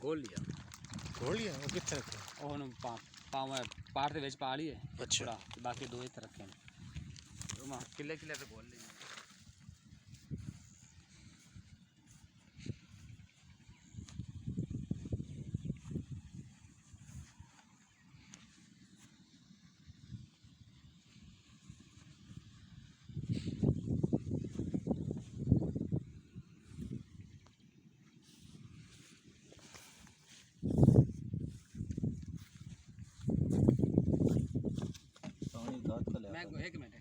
घोल लिया वो कितने रखे? और पार के विच पा लिए। अच्छा बाकी दो इधर रखे किले किले पे घोल लेंगे। मैं एक मिनट